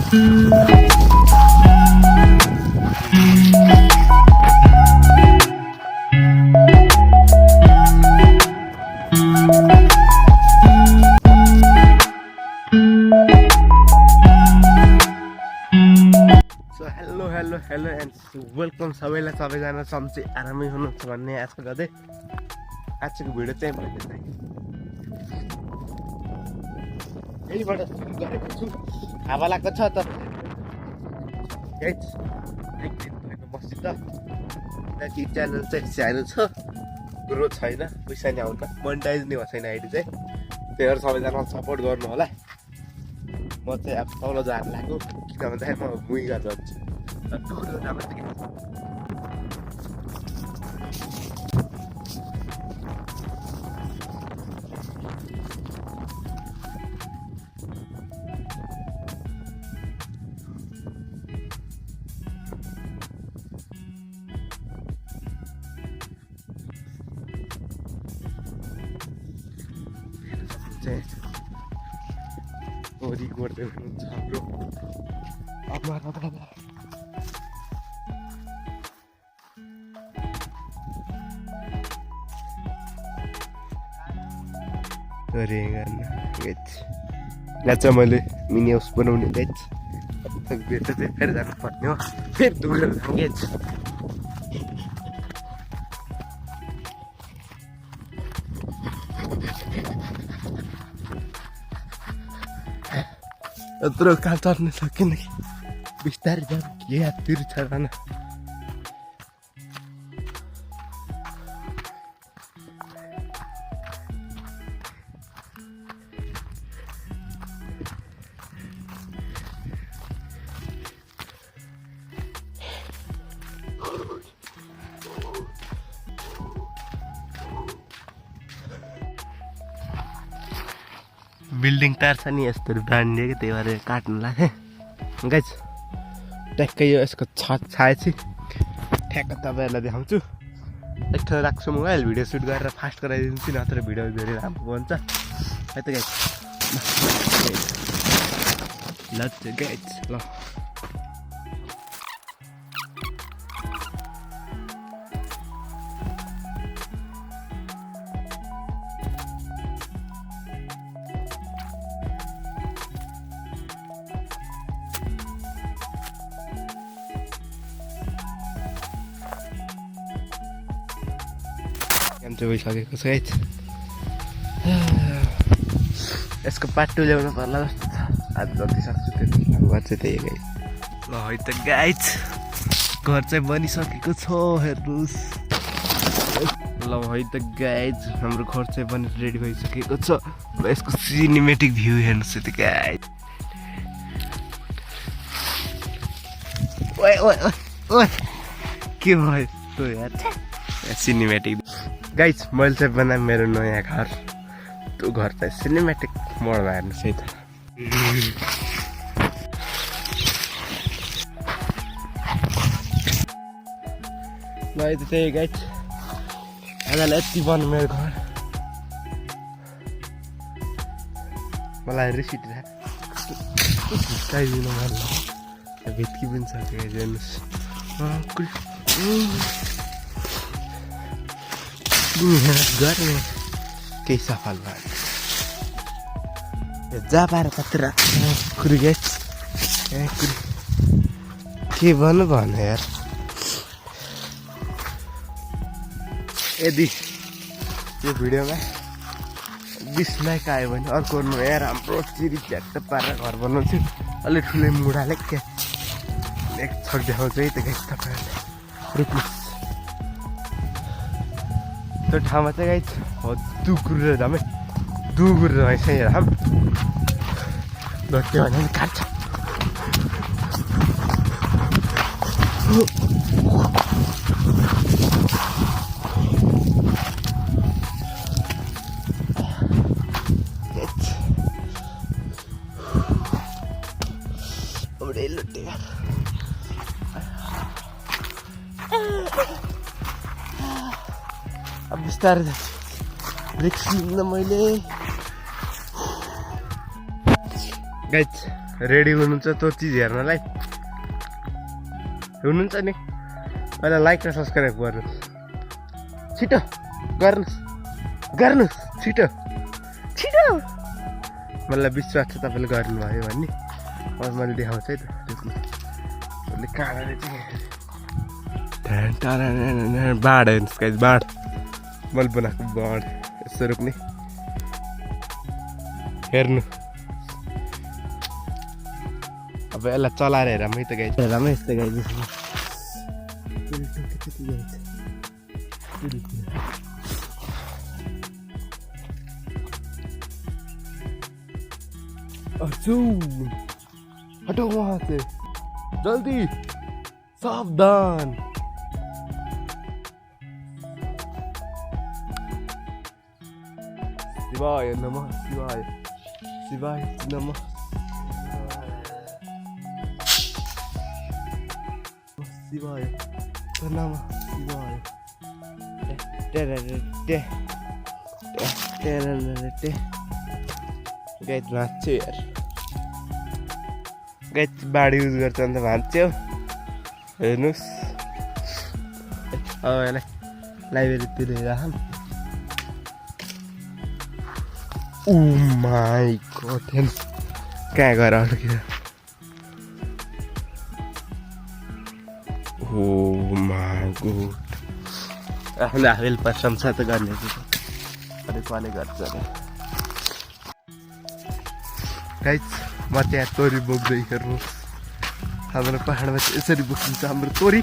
Hello and welcome सबैलाई सबैजना सन्चै आरामै हुनुहुन्छ भन्ने आशा गर्दै आजको भिडियो चाहिँ मैले चाहिँ यहीबाट सुरु गरेको छु। हावा लाग्दो छ त बस्छु त किन च्यानल चाहिँ सानो छ, ग्रोथ छैन, पैसा नि आउँदैन, मोनिटाइज नि भएको छैन आइडी चाहिँ। त्यही भएर सबैजना सपोर्ट गर्नु होला। म चाहिँ अब तल जान लाग्यो किन भन्दाखेरि म मुइगा जान्छु। ओरी गर्दै हुनुहुन्छ हाम्रो आमा बाबा। यहाँ चाहिँ मैले मिनी हाउस बनाउने गाइज। बेर चाहिँ फेरि जानुपर्ने हो, फेरि दुखेर गाइज। यत्रो कहाँ चढ्नु सकेन कि बिस्तारै जानु के हाततिर छ जान। बिल्डिङ तार छ नि यस्तो ब्रान्ड कि त्यही भएर काट्नु लाग्यो गाइज। ट्याक्कै यो यसको छत छाएपछि ठ्याक्क तपाईँहरूलाई देखाउँछु। एक ठाउँ राख्छु मोबाइल, भिडियो सुट गरेर फास्ट गराइदिन्छु, नत्र भिडियो धेरै राम्रो बन्छ है त गाइज। ल गाइज ल भइसकेको छ गाइज। यसको पाटो ल्याउनु पर्ला जस्तो छ। आज जति सक्छु त्यति घर चाहिँ त्यही गाइज। ल है त गाइज, घर चाहिँ बनिसकेको छ हेर्नुहोस्। ल है त गाइज, हाम्रो घर चाहिँ बनेर रेडी भइसकेको छ। ल यसको सिनेमेटिक भ्यू हेर्नुहोस् त गाइज। ओए ओए ओए के भयो यस्तो यार सिनेमेटिक गाइज। मैले चाहिँ बनाएँ मेरो नयाँ घर। त्यो घर चाहिँ सिनेमेटिक मोडमा हेर्नुहोस् है त। ल है त त्यही गाइज, आजलाई यति बन्यो मेरो घर। मलाई रिसिट हिर्काइदिनु मन भित्की पनि छ गाइज हेर्नुहोस्। गर्ने केही सफल भयो जा पाएर कति कुरी गाइज। के भन्नु भन यार। यदि यो भिडियोमा 20 लाइक आयो भने अर्को नयाँ राम्रो चिरी झ्याट्ट पारेर घर बनाउँछु। अलिक ठुलै मुढाले क्या एक छक देखाउँछ है त गाइज तपाईँहरूले। रुक्नुहोस् त्यो ठाउँमा चाहिँ गाइज दुगुरेर झमै दुगुरेर रहेछ यहाँ राम। ल त्यो भने पनि काट्छ। अब बिस्तारै रिक्स लिँदा मैले गाइज रेडी हुनुहुन्छ त्यो चिज हेर्नलाई हुनुहुन्छ नि पहिला लाइक र सब्सक्राइब गर्नुहोस् छिटो गर्नुहोस् छिटो मलाई विश्वास छ तपाईँले गर्नुभयो भन्ने मैले देखाउँछ है त त्यसले काँडाले चाहिँ बाढ हेर्नुहोस् गाइस बाढ मैले बनाएको बाढ यसो रोक्ने हेर्नु अब यसलाई चलाएर हेरमै त गाइस हेरमै यस्तो गाइस हटो वहाँ से जल्दी सावधान शिवाय नमः शिवाय नमः शिवाय नमः शिवाय गाइस भाँच्यो यार गाइस बाढी युज गर्छ अन्त भाँच्यो हेर्नुहोस् अब यसलाई लाइब्रेरीतिर राखौँ ओ माई गॉड कहाँ गएर अड्कियो ओ माई गॉड आफ्नो आफैले प्रशंसा त गर्ने अरे कसले गर्छ गाइस म त्यहाँ तोरी बोक्दै हेर्नुहोस् हाम्रो पहाडमा चाहिँ यसरी बोकिन्छ हाम्रो तोरी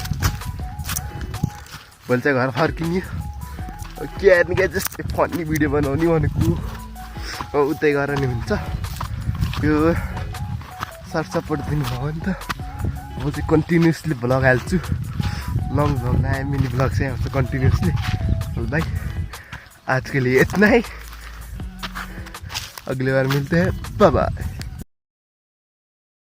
भोलि चाहिँ घर फर्किने के हेर्ने क्या जस्तै फन्नी भिडियो बनाउने भनेको उतै गरेर नि हुन्छ यो सरसपोर्ट दिनुभयो भने त म चाहिँ कन्टिन्युसली भ्लग हाल्छु लङ भ्लग नआए मिनी भ्लग चाहिँ आउँछ कन्टिन्युसली भाई आज के लिए इतना ही अगली बार मिलते हैं बाय बाय।